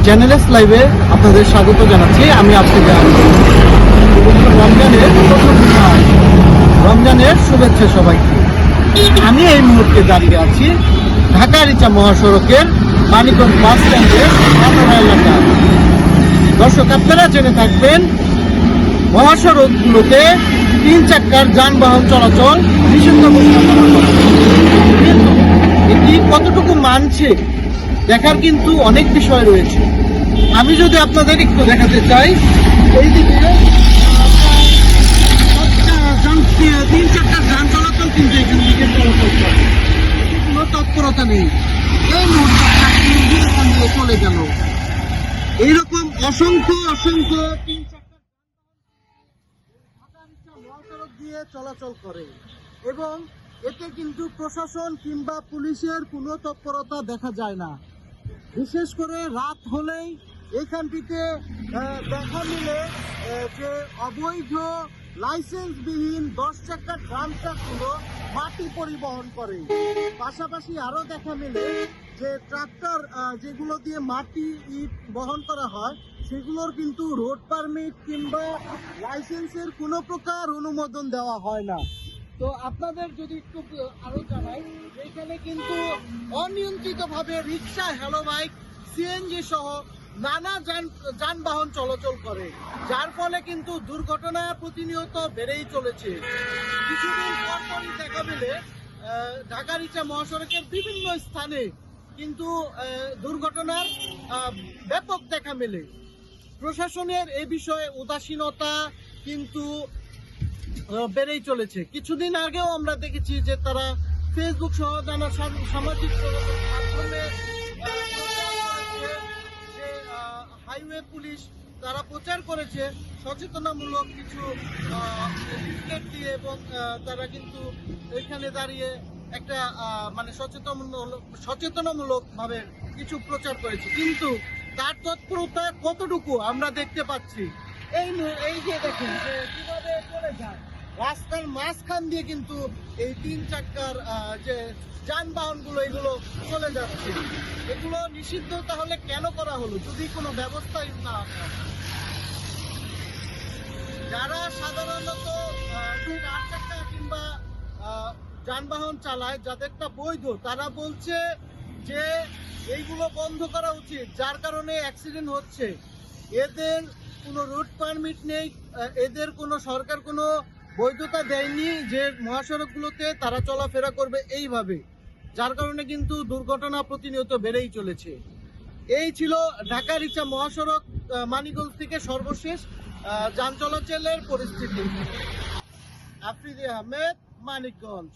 Channels লাইভে আপনাদের স্বাগত জানাচ্ছি। আমি আপনাকে রমজানের শুভেচ্ছা সবাইকে। আমি এই মুহূর্তে দাঁড়িয়ে আছি ঢাকা রিচা মহাসড়কের মানিকগঞ্জ বাস স্ট্যান্ডের এলাকা। দর্শক, আপনারা জেনে থাকবেন মহাসড়কগুলোতে 3 চাক্কার যানবাহন চলাচল নিষিদ্ধ ঘোষণা করা হয়। কিন্তু এটি কতটুকু মানছে দেখার কিন্তু অনেক বিষয় রয়েছে। আমি যদি আপনাদের একটু দেখাতে চাই, এইদিকে 3 চাক্কার যান চলাচল কিন্তু এখান থেকে চলাচল করে, কোনো তৎপরতা নেই। এই মুহূর্তে চলে গেল। এইরকম অসংখ্য 3 চাক্কার মহাসড়ক দিয়ে চলাচল করে এবং এতে কিন্তু প্রশাসন কিংবা পুলিশের কোনো তৎপরতা দেখা যায় না। বিশেষ করে রাত হলেই এইখানটিতে দেখা মিলে যে অবৈধ লাইসেন্সবিহীন 10 চাকার ড্রাম ট্রাকগুলো মাটি পরিবহন করে। পাশাপাশি আরও দেখা মিলে যে ট্রাক্টর যেগুলো দিয়ে মাটি ইট বহন করা হয় সেগুলোর কিন্তু রোড পারমিট কিংবা লাইসেন্সের কোনো প্রকার অনুমোদন দেওয়া হয় না। তো আপনাদের যদি একটু আরো জানাই, এখানে কিন্তু অনিয়ন্ত্রিতভাবে রিক্সা, হ্যালো বাইক, সিএনজি সহ নানা যানবাহন চলাচল করে, যার ফলে কিন্তু দুর্ঘটনা প্রতিনিয়ত বেড়েই চলেছে। কিছুদিন পরপরই দেখা মিলে ঢাকা রিচা মহাসড়কের বিভিন্ন স্থানে কিন্তু দুর্ঘটনার ব্যাপক দেখা মেলে। প্রশাসনের এ বিষয়ে উদাসীনতা কিন্তু বেড়েই চলেছে। কিছুদিন আগেও আমরা দেখেছি যে তারা ফেসবুক সহ নানা সামাজিক মাধ্যমে যে হাইওয়ে পুলিশ তারা প্রচার করেছে সচেতনামূলক কিছু লিফলেট দিয়ে, এবং তারা কিন্তু এখানে দাঁড়িয়ে একটা মানে সচেতনামূলক ভাবে কিছু প্রচার করেছে। কিন্তু তার তৎপরতা কতটুকু আমরা দেখতে পাচ্ছি। এই যে দেখুন যে কিভাবে চলে যায় রাস্তার মাঝখান দিয়ে, কিন্তু এই 3 চাক্কার যে যানবাহনগুলো এগুলো চলে যাচ্ছে। এগুলো নিষিদ্ধ তাহলে কেন করা হলো যদি কোনো ব্যবস্থাই না হয়? যারা সাধারণত 4 চাক্কা কিংবা যানবাহন চালায়, যাদেরটা বৈধ, তারা বলছে যে এইগুলো বন্ধ করা উচিত, যার কারণে অ্যাক্সিডেন্ট হচ্ছে। এদের কোনো রুট পারমিট নেই, এদের কোনো সরকার কোনো বৈধতা দেয়নি যে মহাসড়কগুলোতে তারা চলাফেরা করবে এইভাবে, যার কারণে কিন্তু দুর্ঘটনা প্রতিনিয়ত বেড়েই চলেছে। এই ছিল ঢাকা রিচা মহাসড়ক মানিকগঞ্জ থেকে সর্বশেষ যান চলাচলের পরিস্থিতি। আফ্রিদি আহমেদ, মানিকগঞ্জ।